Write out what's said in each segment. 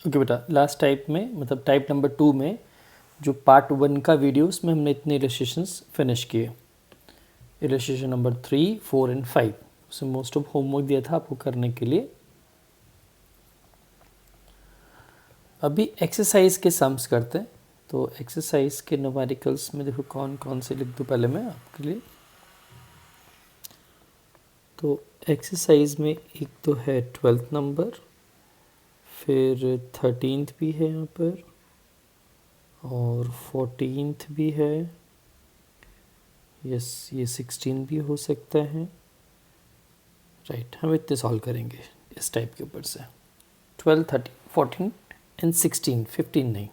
Okay बेटा, last type में मतलब टाइप नंबर 2 में जो पार्ट 1 का वीडियो उसमें हमने इतने इलस्ट्रेशंस फिनिश किए। इलस्ट्रेशन नंबर 3, 4 एंड 5 उसमें मोस्ट ऑफ होमवर्क दिया था आपको करने के लिए। अभी एक्सरसाइज के सम्स करते हैं। तो एक्सरसाइज के न्यूमेरिकल्स में देखो कौन कौन से लिख दूँ पहले मैं आपके लिए। तो एक्सरसाइज में एक तो है 12th नंबर, फिर 13th भी है यहाँ पर, और 14th भी है, यस ये 16 भी हो सकता है। राइट, हम इतने सॉल्व करेंगे इस टाइप के ऊपर से। 12, 13, 14 एंड 16, 15 नहीं।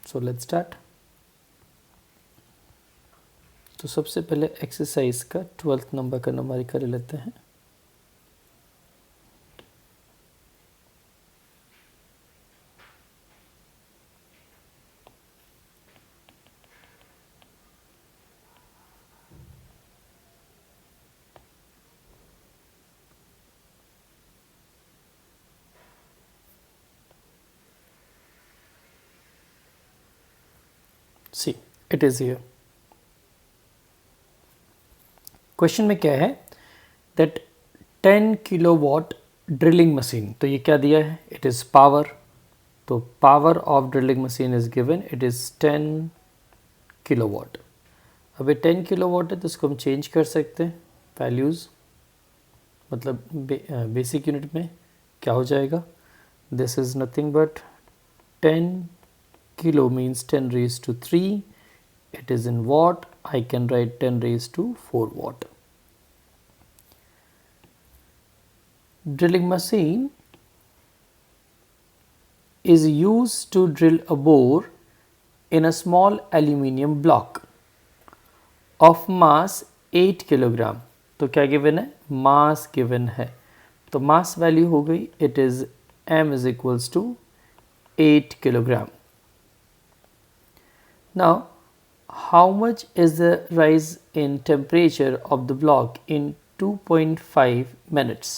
सो लेट्स स्टार्ट। तो सबसे पहले एक्सरसाइज का 12th नंबर का न्यूमेरिकल ले लेते हैं। See it is here. Question में क्या है दैट 10 किलोवाट ड्रिलिंग मशीन, तो ये क्या दिया है, इट इज़ पावर। तो power of drilling machine is given, it is 10 kilowatt. अब ये 10 किलोवाट है तो इसको हम चेंज कर सकते हैं वैल्यूज़, मतलब बेसिक यूनिट में क्या हो जाएगा, this is nothing but 10 kilo means 10 raised to 3, it is in watt, I can write 10 raised to 4 watt. Drilling machine is used to drill a bore in a small aluminium block of mass 8 kilogram. तो क्या given है, मास given है, तो मास value हो गई, it is m is equals to 8 kilogram. Now how much is the rise in temperature of the block in 2.5 minutes?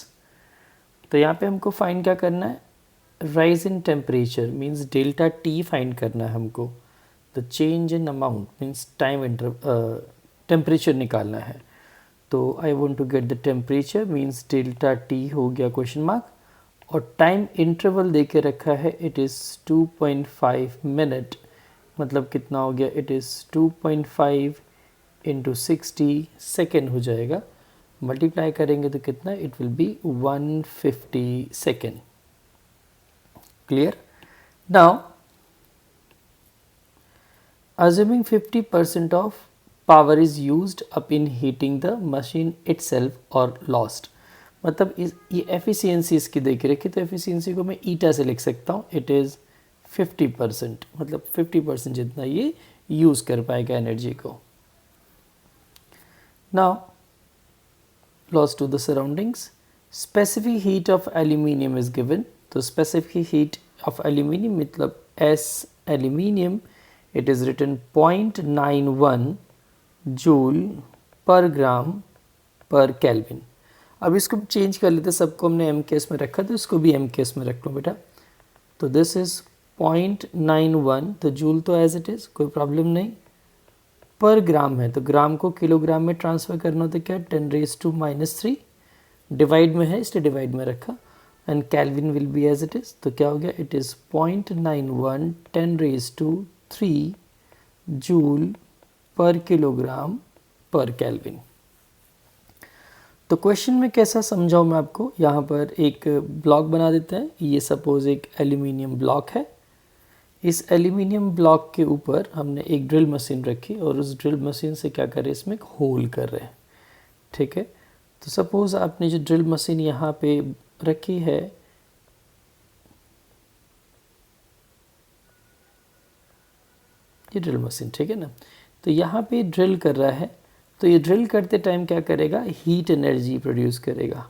तो यहाँ पे हमको फाइंड क्या करना है, rise in temperature means delta T find करना है हमको, the change in amount means time temperature निकालना है। तो I want to get the temperature means delta T हो गया क्वेश्चन मार्क, और टाइम इंटरवल दे के रखा है, इट इज़ 2.5 मिनट, मतलब कितना हो गया, इट इज़ 2.5 इंटू 60 सेकेंड हो जाएगा, मल्टीप्लाई करेंगे तो कितना, it will B 150 second. Clear. Now assuming 50% of power is used up in heating the machine itself or lost, मतलब ये एफिशिएंसी इसकी दे के रखी, तो एफिशिएंसी को मैं ईटा से लिख सकता हूँ, इट इज़ 50%, मतलब 50% जितना ये यूज़ कर पाएगा एनर्जी को। Now loss to the surroundings, specific heat of aluminium is given, तो स्पेसिफिक हीट ऑफ एल्यूमिनियम मतलब S aluminium, it is written 0.91 joule per gram पर केल्विन। अब इसको चेंज कर लेते, सबको हमने एम केस में रखा तो इसको भी एम केस में रख लो बेटा। तो दिस इज़ 0.91, तो जूल तो एज इट इज़ कोई प्रॉब्लम नहीं, पर ग्राम है तो ग्राम को किलोग्राम में ट्रांसफ़र करना होता है, क्या 10⁻³ डिवाइड में है इसलिए डिवाइड में रखा, and kelvin will be as it is, तो क्या हो गया, it is 0.91 10⁻³ joule per kilogram per kelvin. तो क्वेश्चन में कैसा समझाऊँ मैं आपको, यहाँ पर एक ब्लॉक बना देते हैं, ये सपोज एक एल्यूमिनियम ब्लॉक है, इस एल्यूमिनियम ब्लॉक के ऊपर हमने एक ड्रिल मशीन रखी और उस ड्रिल मशीन से क्या कर रहे हैं, इसमें एक होल कर रहे हैं, ठीक है। तो सपोज़ आपने जो ड्रिल मशीन यहाँ पे रखी है, ये ड्रिल मशीन, ठीक है ना, तो यहाँ पे ड्रिल कर रहा है, तो ये ड्रिल करते टाइम क्या करेगा, हीट एनर्जी प्रोड्यूस करेगा,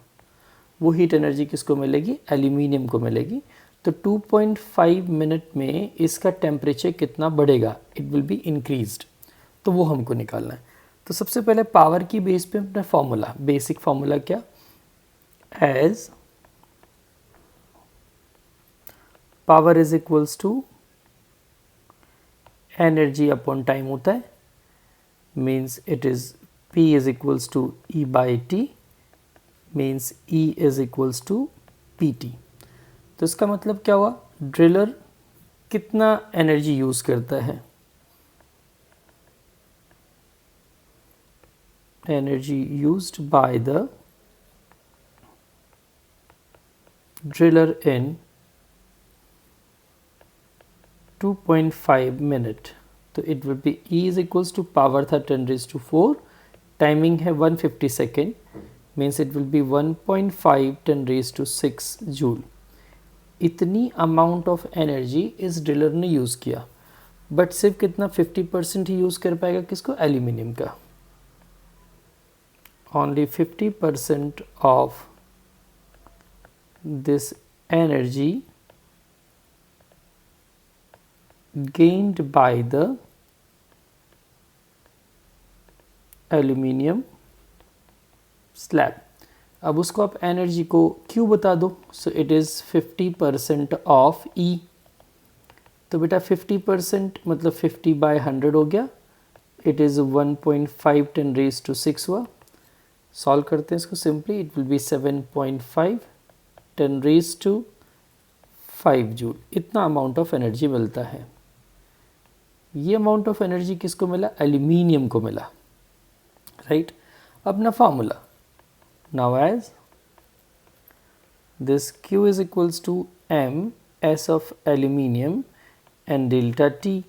वो हीट एनर्जी किसको मिलेगी, एल्यूमिनियम को मिलेगी। तो 2.5 मिनट में इसका टेम्परेचर कितना बढ़ेगा, इट विल बी इंक्रीज्ड, तो वो हमको निकालना है। तो सबसे पहले पावर की बेस पे अपना फॉर्मूला, बेसिक फॉर्मूला क्या, as power is equals to energy upon time होता है, means it is P is equals to E by T, means E is equals to PT। तो इसका मतलब क्या हुआ, ड्रिलर कितना एनर्जी यूज करता है, energy used by the driller in 2.5 minute. तो it will be E is equals to power था 10⁻⁴, टाइमिंग है 150 second, means it will be 1.5 10⁻⁶ joule. इतनी अमाउंट ऑफ एनर्जी इस ड्रिलर ने यूज़ किया, बट सिर्फ कितना 50% ही यूज़ कर पाएगा, किसको, एल्यूमिनियम का। Only 50% of this energy gained by the aluminium slab. अब उसको आप एनर्जी को Q बता दो, so it is 50% of E। तो बेटा 50% मतलब 50/100 हो गया, इट इज़ 1.5 10⁻⁶ हुआ। सॉल्व करते हैं इसको simply, it will B 7.5 10⁻⁵ joule. इतना अमाउंट ऑफ एनर्जी मिलता है। ये अमाउंट ऑफ एनर्जी किसको मिला, एल्यूमिनियम को मिला, राइट। अपना formula, now as this Q is equals to M S of aluminium and delta T,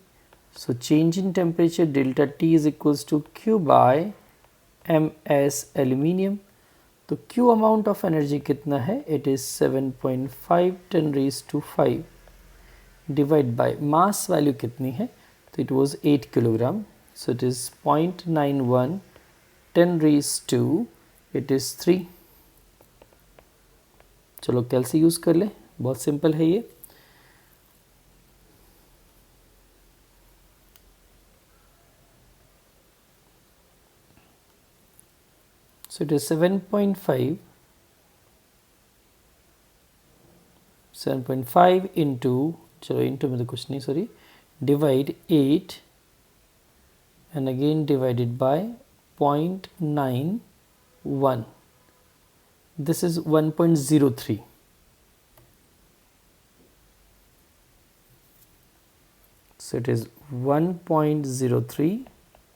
so change in temperature delta T is equals to Q by MS aluminium। तो Q amount of energy कितना है, it is 7.5 10⁻⁵ divide by mass value कितनी है, तो it was 8 kilogram, so it is 0.91 10⁻², it is 3। चलो कैलसी use कर ले, बहुत सिंपल है ये। So it is 7.5 into, चलो into में तो कुछ नहीं, sorry, divide 8 and again divided by 0.91, this is 1.03, so it is 1.03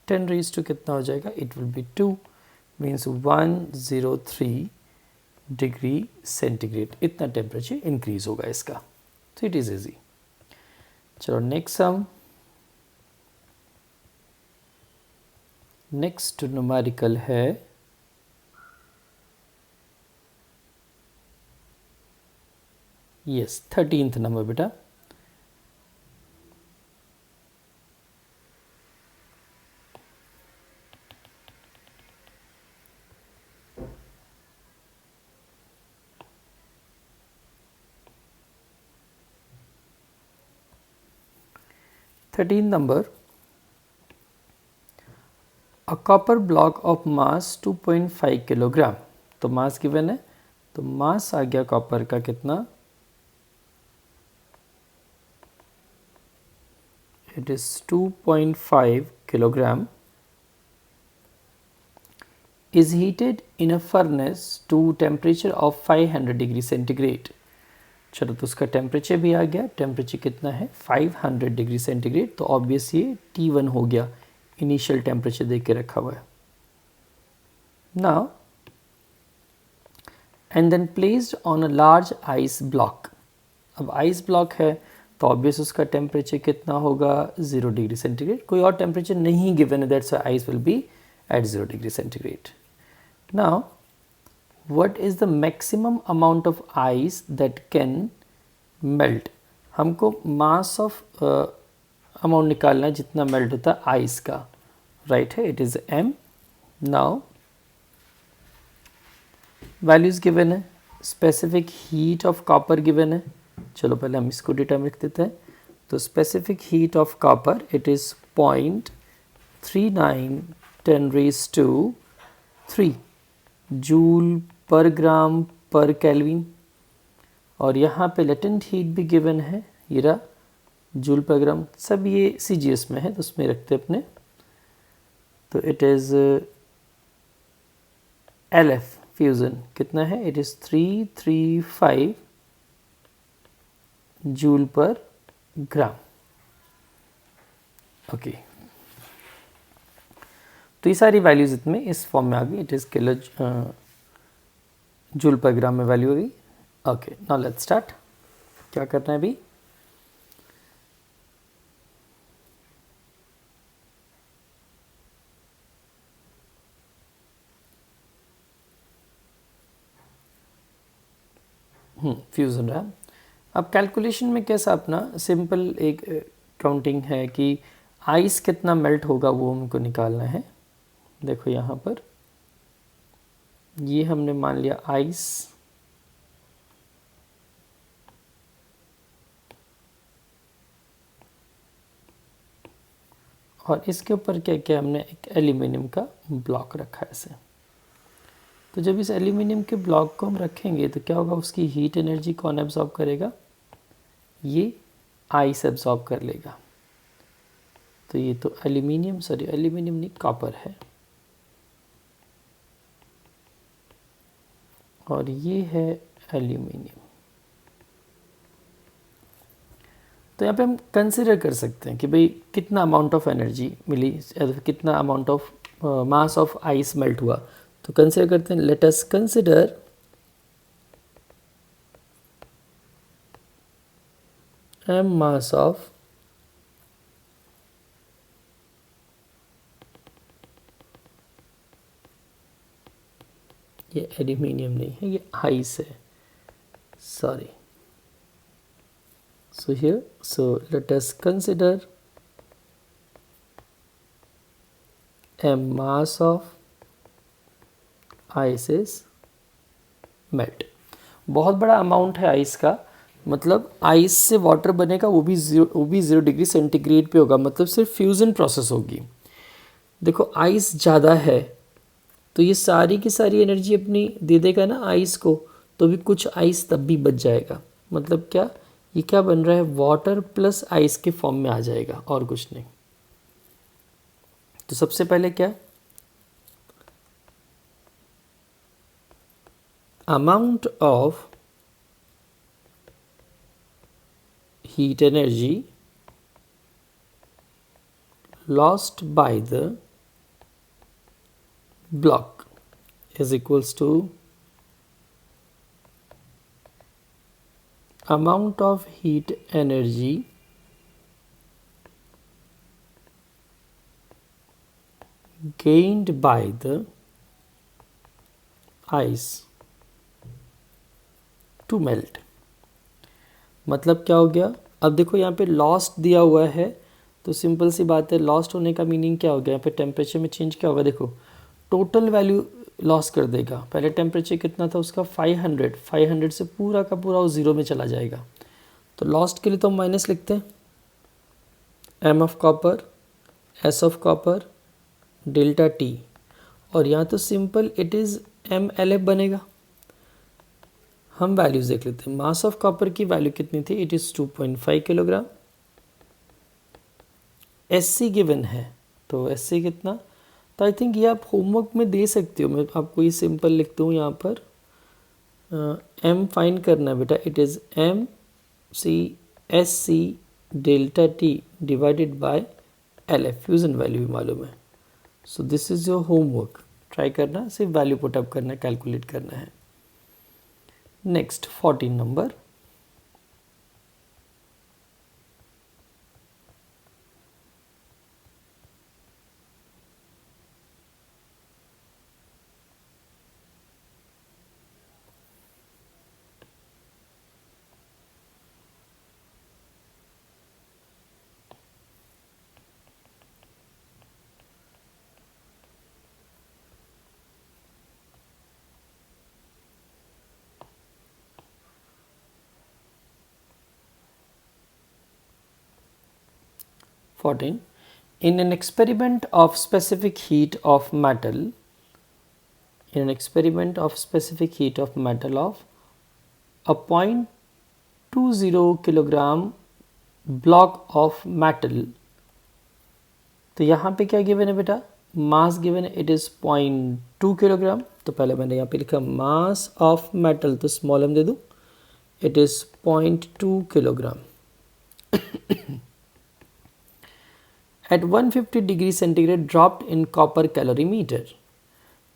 10⁻² कितना हो जाएगा, it will be 2, means 103 degree centigrade, इतना टेम्परेचर इंक्रीज होगा इसका। तो इट इज़ इजी। चलो नेक्स्ट सम, नेक्स्ट न्यूमेरिकल है यस 13th नंबर बेटा। Number, a copper block of mass 2.5 kilogram. तो मास गिवन है, तो मास आ गया कॉपर का कितना, it is 2.5 kilogram, is heated in a furnace to temperature of 500 degree centigrade. चलो तो उसका टेम्परेचर भी आ गया, टेम्परेचर कितना है 500 डिग्री सेंटीग्रेड, तो ऑब्वियस ये T1 हो गया, इनिशियल टेम्परेचर दे के रखा हुआ है। Now and then placed on a large ice block. अब आइस ब्लॉक है तो ऑब्वियस उसका टेम्परेचर कितना होगा 0 डिग्री सेंटीग्रेड, कोई और टेम्परेचर नहीं गिवन है, that's why ice will be at 0 degree centigrade. Now what is the maximum amount of ice that can melt। हमको मास ऑफ अमाउंट निकालना है जितना मेल्ट होता है आइस का, राइट है, it is m। Now values given है, specific heat of copper given है, चलो पहले हम इसको डिटर्मिन लिख देते हैं। तो specific heat of copper it is 0.39 10⁻³ joule per gram पर केल्विन, और यहाँ पे लेटेंट हीट भी गिवन है, ये रहा जूल पर ग्राम, सब ये CGS में है तो उसमें रखते अपने। तो इट इज़ LF फ्यूज़न कितना है, it is 335 joule per gram. Okay, तो ये सारी वैल्यूज इसमें इस फॉर्म में आ गई, it is kilo joule per ग्राम में वैल्यू आ गई। Okay, now let's start. क्या करना है अभी, फ्यूज़न रहा। अब कैलकुलेशन में कैसा अपना सिंपल एक काउंटिंग है कि आइस कितना मेल्ट होगा वो हमको निकालना है। देखो यहाँ पर ये हमने मान लिया आइस, और इसके ऊपर क्या किया हमने, एक एल्यूमिनियम का ब्लॉक रखा है ऐसे। तो जब इस एल्यूमिनियम के ब्लॉक को हम रखेंगे तो क्या होगा, उसकी हीट एनर्जी कौन एब्जॉर्ब करेगा, ये आइस एब्जॉर्ब कर लेगा। तो ये तो एल्यूमिनियम, सॉरी एल्यूमिनियम नहीं कॉपर है, और ये है एल्यूमिनियम। तो यहाँ पे हम कंसिडर कर सकते हैं कि भाई कितना अमाउंट ऑफ एनर्जी मिली, कितना amount of mass of ice melt हुआ। तो कंसिडर करते हैं, let us consider m mass of ये एल्यूमिनियम नहीं है, ये आइस है, sorry. So here, so let us consider a mass of ice is melt। बहुत बड़ा अमाउंट है आइस का, मतलब आइस से वाटर बनेगा, वो भी 0 डिग्री सेंटीग्रेड पे होगा, मतलब सिर्फ फ्यूज़न प्रोसेस होगी। देखो आइस ज़्यादा है तो ये सारी की सारी एनर्जी अपनी दे देगा ना आइस को, तो भी कुछ आइस तब भी बच जाएगा। मतलब क्या, ये क्या बन रहा है, वाटर प्लस आइस के फॉर्म में आ जाएगा और कुछ नहीं। तो सबसे पहले क्या, amount of heat energy lost by the block is equals to amount of heat energy gained by the ice to melt। मतलब क्या हो गया, अब देखो यहाँ पे लॉस्ट दिया हुआ है, तो सिंपल सी बात है, लॉस्ट होने का मीनिंग क्या हो गया, यहाँ पे टेम्परेचर में चेंज क्या होगा, देखो टोटल वैल्यू लॉस कर देगा। पहले टेम्परेचर कितना था उसका 500, 500 से पूरा का पूरा वो ज़ीरो में चला जाएगा। तो लॉस्ट के लिए तो हम माइनस लिखते हैं, M of copper, S of copper, delta T, और यहाँ तो simple it is M L F बनेगा। हम वैल्यूज़ देख लेते हैं। मास ऑफ कॉपर की वैल्यू कितनी थी, it is 2.5 kilogram. S C given है, तो एस सी कितना, तो आई थिंक ये आप होमवर्क में दे सकते हो, मैं आपको ये सिंपल लिखता हूँ यहाँ पर। एम फाइंड करना है बेटा, it is M C S C delta T divided by L F, fusion value भी मालूम है। So this is your homework, try करना, सिर्फ वैल्यू पुटअप करना है, कैलकुलेट करना है। Next 14 number, in an experiment of specific heat of metal, in an experiment of specific heat of metal of a point 0.20 kilogram block of metal. तो यहाँ पे क्या गिवन है बेटा, मास गिवन है, इट इज़ 0.2 किलोग्राम। तो पहले मैंने यहाँ पे लिखा मास ऑफ मेटल, तो स्मॉल m दे दूँ, it is 0.2 kilogram. At 150 degree centigrade dropped in copper calorimeter.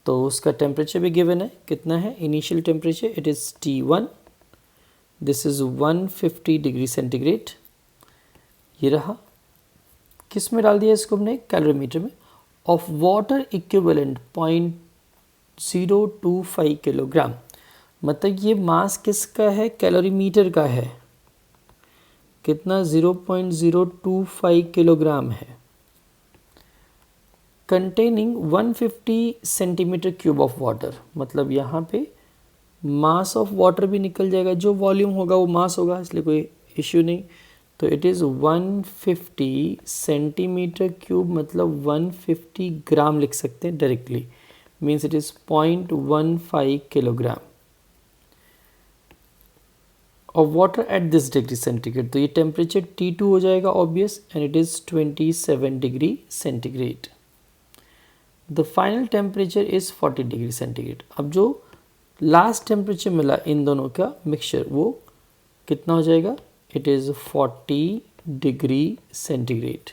तो उसका टेम्परेचर भी गिवन है, कितना है initial temperature, it is T1, this is 150 degree centigrade. ये रहा, किस में डाल दिया इसको हमने, कैलोरीमीटर में। ऑफ वाटर इक्विवेलेंट 0.025 किलोग्राम, मतलब ये मास किसका है, कैलोरीमीटर का है, कितना 0.025 किलोग्राम है। Containing 150 centimetre cube of water, मतलब यहाँ पे मास ऑफ वाटर भी निकल जाएगा, जो वॉल्यूम होगा वो मास होगा, इसलिए कोई इश्यू नहीं। तो इट इज़ 150 सेंटीमीटर क्यूब, मतलब 150 ग्राम लिख सकते हैं directly, means it is 0.15 kilogram of water at this degree centigrade. तो ये टेम्परेचर T2 हो जाएगा obvious, and it is 27 degree centigrade. The final temperature is 40 degree centigrade. अब जो लास्ट टेम्परेचर मिला इन दोनों का मिक्सचर, वो कितना हो जाएगा, it is 40 degree centigrade.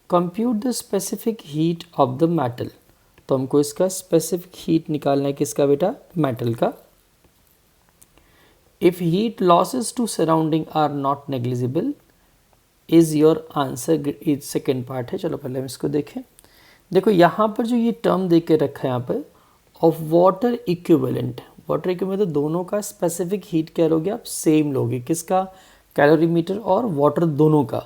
Compute the specific heat of the metal. तो हमको इसका स्पेसिफिक हीट निकालना है, किसका बेटा, मेटल का। If heat losses to surrounding are not negligible is your answer, is second part है। चलो पहले हम इसको देखें। देखो यहाँ पर जो ये टर्म दे के रखा है यहाँ पर, of water equivalent, water equivalent तो दोनों का स्पेसिफिक हीट क्या लोगे आप, सेम लोगे, किसका, कैलोरीमीटर और वाटर दोनों का।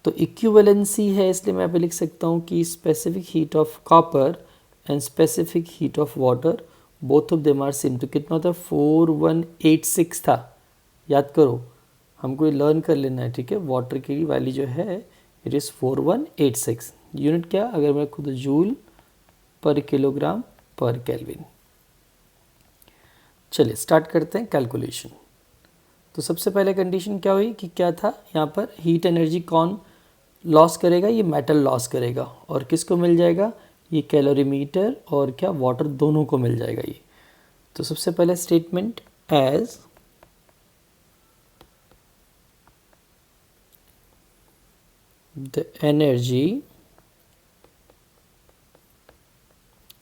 तो इक्विवेलेंसी है, इसलिए मैं यहाँ पे लिख सकता हूँ कि specific heat of copper and specific heat of water both of them are same. तो कितना होता है, 4186 था, याद करो, हमको ये लर्न कर लेना है, ठीक है। वाटर की वैल्यू जो है इट इज़ 4186। यूनिट क्या, अगर मैं खुद joule per kilogram per kelvin. चलिए स्टार्ट करते हैं कैलकुलेशन। तो सबसे पहले कंडीशन क्या हुई कि क्या था यहाँ पर, हीट एनर्जी कौन लॉस करेगा, ये मेटल लॉस करेगा, और किसको मिल जाएगा, ये कैलोरीमीटर और क्या, वाटर दोनों को मिल जाएगा ये। तो सबसे पहले statement, as the energy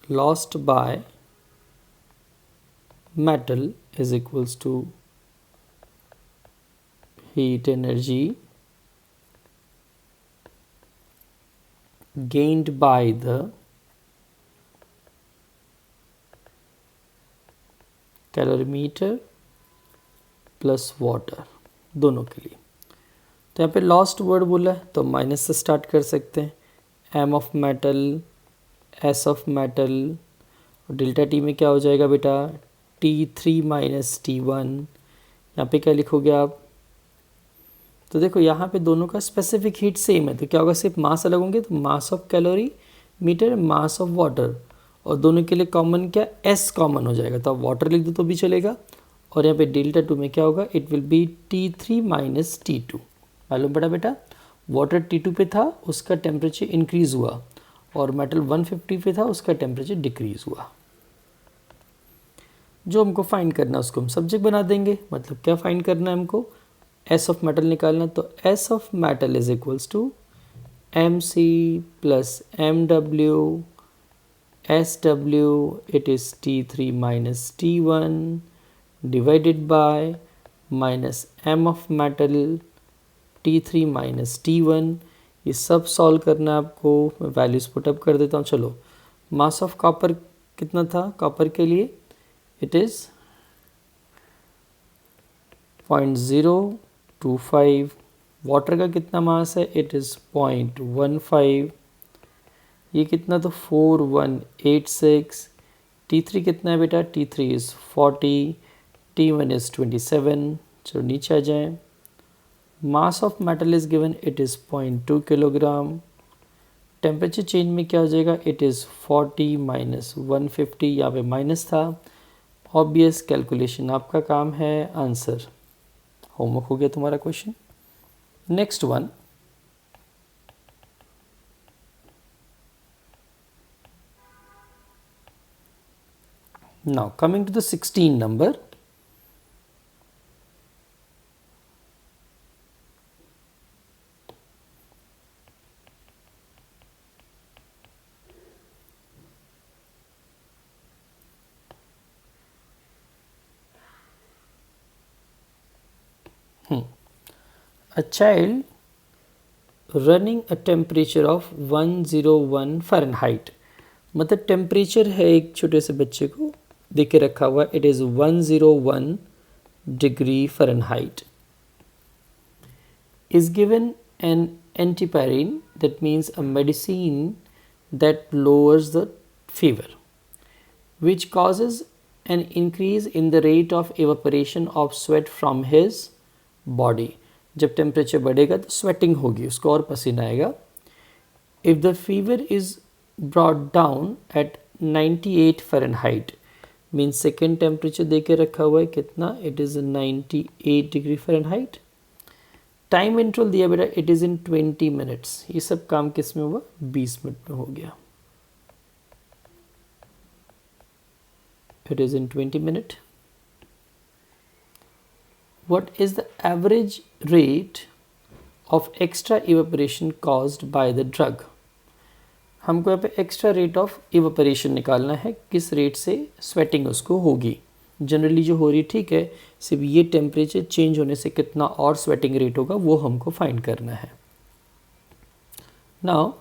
lost by metal is equals to heat energy gained by the calorimeter plus water दोनों के लिए। तो यहाँ पे लॉस्ट वर्ड बोला है तो माइनस से स्टार्ट कर सकते हैं, M of metal, S of metal, और डेल्टा टी में क्या हो जाएगा बेटा, T3 माइनस T1। यहाँ पे क्या लिखोगे आप, तो देखो यहाँ पे दोनों का स्पेसिफिक हीट सेम है, तो क्या होगा, सिर्फ मास अलग होंगे, तो mass of calorimeter, mass of water, और दोनों के लिए कॉमन क्या, S कॉमन हो जाएगा, तो आप वाटर लिख दो तो भी चलेगा। और यहाँ पे डेल्टा 2 में क्या होगा, it will B T3 minus T2। मालूम पड़ा बेटा, वाटर T2 पे था, उसका टेम्परेचर इंक्रीज़ हुआ, और मेटल 150 पे था, उसका टेम्परेचर डिक्रीज़ हुआ। जो हमको फाइंड करना है उसको हम सब्जेक्ट बना देंगे, मतलब क्या फाइंड करना है हमको, एस ऑफ मेटल निकालना है। तो S of metal is equals to M C plus M W, S W it is T3 minus T1 divided by minus M of metal T3 minus T1। ये सब solve करना है आपको, मैं values put up कर देता हूँ। चलो, मास ऑफ कॉपर कितना था, कॉपर के लिए इट इज़ 0.025, वाटर का कितना मास है, इट इज़ 0.15, ये कितना, तो 4186। T3 कितना है बेटा, T3 इज़ 40, T1 इज़ 27। चलो नीचे आ जाएँ, मास of metal is given, it is 0.2 kilogram. Temperature change में क्या हो जाएगा, इट इज़ 40 माइनस 150, यहाँ पे माइनस था, ऑब्वियस कैलकुलेशन आपका काम है, आंसर होमवर्क हो गया तुम्हारा question. Next one, now coming to the 16 number. A child running a temperature of 101 Fahrenheit. मतलब टेम्परेचर है एक छोटे से बच्चे को दे के रखा हुआ, it is 101 degree Fahrenheit. is given an antipyrine, that means a medicine that lowers the fever, which causes an increase in the rate of evaporation of sweat from his body. जब टेम्परेचर बढ़ेगा तो sweating होगी, उसको और पसीना आएगा. If the fever is brought down at 98 Fahrenheit, means second temperature दे के रखा हुआ है कितना, it is 98 degree Fahrenheit. Time interval दिया बेटा, इट इज़ इन 20 मिनट्स. ये सब काम किस में हुआ, 20 मिनट में हो गया. It is in 20 minute. What is the average rate of extra evaporation caused by the drug? हमको यहाँ पे एक्स्ट्रा रेट ऑफ इवेपोरेशन निकालना है, किस रेट से स्वेटिंग उसको होगी. जनरली जो हो रही ठीक है, सिर्फ ये टेम्परेचर चेंज होने से कितना और स्वेटिंग रेट होगा वो हमको फाइंड करना है. Now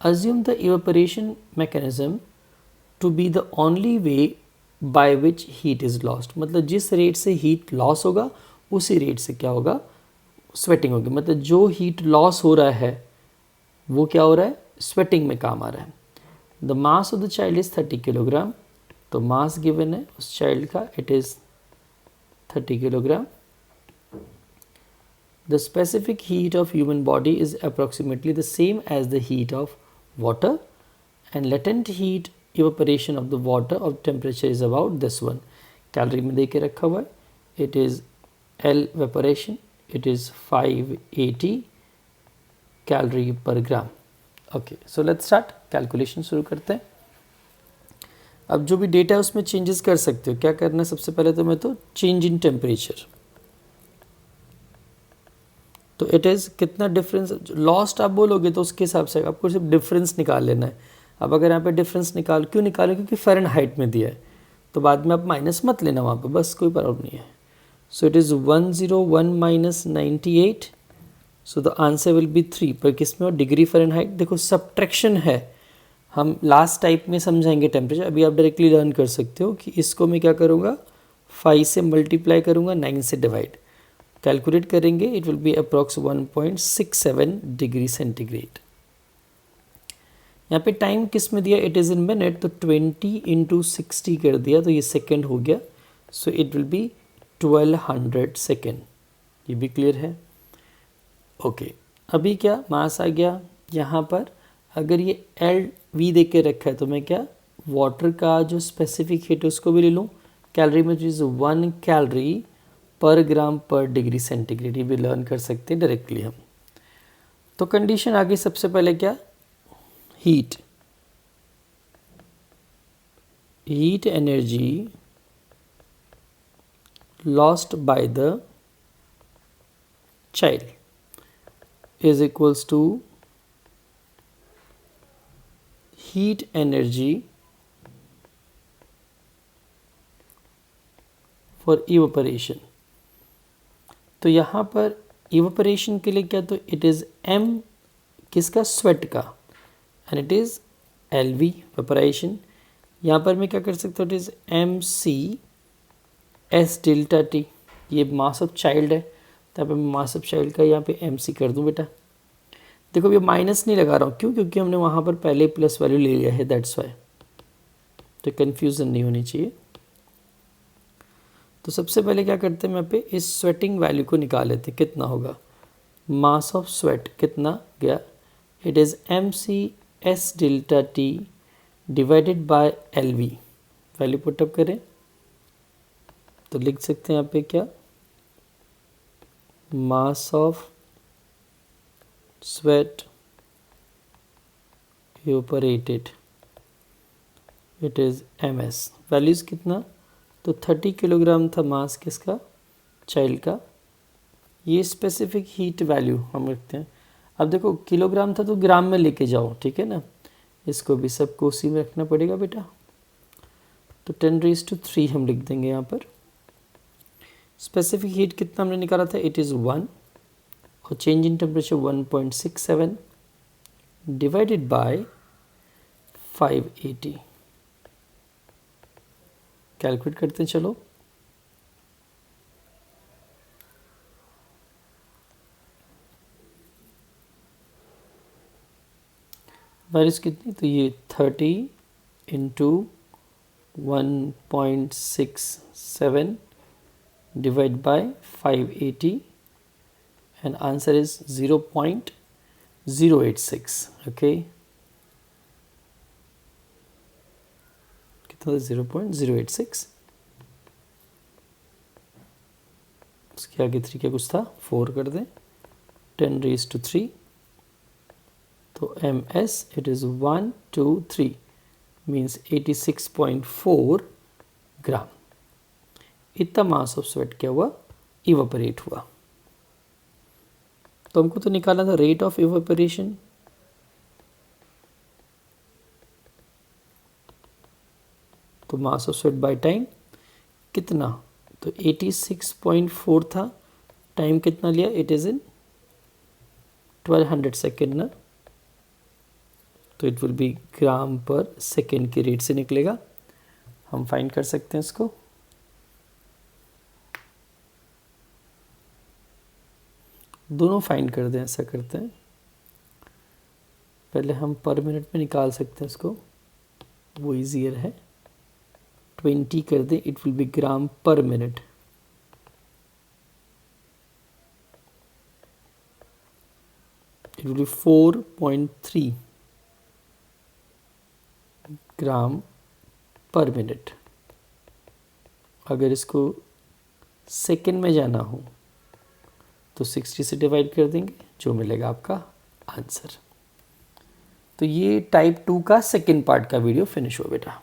assume the evaporation mechanism to be the only way by which heat is lost. मतलब जिस रेट से हीट लॉस होगा उसी रेट से क्या होगा, स्वेटिंग होगी. मतलब जो हीट लॉस हो रहा है वो क्या हो रहा है, स्वेटिंग में काम आ रहा है. The mass of the child is 30 kilogram. तो मास गिवन है उस चाइल्ड का, it is 30 kilogram. The specific heat of human body is approximately the same as the heat of water and latent heat evaporation of the water of temperature is about this one. Calorie में दे के रखा हुआ है, it is L evaporation, it is 580 calorie per gram. Okay, so let's start, calculation शुरू करते हैं. अब जो भी डेटा है उसमें चेंजेस कर सकते हो. क्या करना है, सबसे पहले तो मैं तो चेंज इन टेम्परेचर, तो इट इज़ कितना डिफरेंस लॉस्ट आप बोलोगे तो उसके हिसाब से आपको सिर्फ डिफरेंस निकाल लेना है. अब अगर यहाँ पे डिफरेंस क्यों निकालो, क्योंकि फ़ारेनहाइट में दिया है तो बाद में आप माइनस मत लेना वहाँ पे, बस कोई प्रॉब्लम नहीं है. So it is 101 minus 98, so the answer will be 3. पर किस में हो, डिग्री फ़ारेनहाइट. देखो सब्ट्रैक्शन है, हम लास्ट टाइप में समझाएंगे टेम्परेचर. अभी आप डायरेक्टली लर्न कर सकते हो कि इसको मैं क्या करूँगा, 5 से मल्टीप्लाई करूँगा, 9 से डिवाइड, कैलकुलेट करेंगे, it will B approx 1.67 degree centigrade. यहाँ पे टाइम किस में दिया, इट इज़ इन मिनट, तो 20 इंटू 60 कर दिया तो ये सेकेंड हो गया. So it will B 1200 second. ये भी क्लियर है. ओके, अभी क्या मास आ गया यहाँ पर. अगर ये एल वी दे के रखा है तो मैं क्या, वाटर का जो स्पेसिफिक हीट है उसको भी ले लूँ. कैलोरी में इज़ 1 कैलोरी पर ग्राम पर डिग्री सेंटीग्रेड. ये भी लर्न कर सकते हैं डायरेक्टली हम. तो कंडीशन आ गई सबसे पहले क्या, heat energy lost by the child is equals to heat energy for evaporation. तो यहाँ पर evaporation के लिए क्या, तो it is m किसका, स्वेट का, and it is LV evaporation. यहाँ पर मैं क्या कर सकता हूँ, it is MC S delta T. ये मास ऑफ चाइल्ड है तो यहाँ पे मैं मास ऑफ चाइल्ड का यहाँ पे MC कर दूँ बेटा. देखो ये माइनस नहीं लगा रहा हूँ, क्यों, क्योंकि हमने वहाँ पर पहले प्लस वैल्यू ले लिया है, दैट्स वाई. तो कन्फ्यूज़न नहीं होनी चाहिए. तो सबसे पहले क्या करते हैं, मैं पे इस स्वेटिंग वैल्यू को निकाल लेते हैं, कितना होगा, मास ऑफ स्वेट कितना गया, it is MC S delta T divided by LV. Value put up करें तो लिख सकते हैं यहाँ पे क्या, mass of sweat evaporated, it is ms। Values कितना, तो 30 किलोग्राम था मास किसका, चाइल्ड का। ये स्पेसिफिक हीट वैल्यू हम रखते हैं। अब देखो किलोग्राम था तो ग्राम में लेके जाओ, ठीक है ना, इसको भी सबको उसी में रखना पड़ेगा बेटा। तो 10⁻³ हम लिख देंगे यहाँ पर। स्पेसिफिक हीट कितना हमने निकाला था, इट इज़ 1, और change in temperature 1.67 divided by 580। Calculate करते हैं चलो। वैल्यूज कितनी, तो ये 30 into 1.67 divide by 580 and answer is 0.086। Okay, कितना, 0.086। उसके आगे 3 क्या कुछ था, 4 कर दें, 10⁻³ तो ms it is 123 means 86.4 ग्राम। इतना मास ऑफ स्वेट क्या हुआ, इवापोरेट हुआ। तो हमको तो निकालना था रेट ऑफ इवापोरेशन। तो mass of sweat by time कितना, तो 86.4 था, टाइम कितना लिया, इट इज़ इन 1200 सेकेंड ना, तो इट विल बी ग्राम पर सेकेंड के रेट से निकलेगा। हम फाइंड कर सकते हैं इसको। दोनों फाइंड कर दें, ऐसा करते हैं, पहले हम पर मिनट में निकाल सकते हैं इसको, वो ईजियर है। 20 कर दें, इट विल बी ग्राम पर मिनट। इट विल बी 4.3 ग्राम पर मिनट। अगर इसको सेकेंड में जाना हो तो 60 से डिवाइड कर देंगे, जो मिलेगा आपका आंसर। तो ये टाइप 2 का सेकेंड पार्ट का वीडियो फिनिश हुआ बेटा।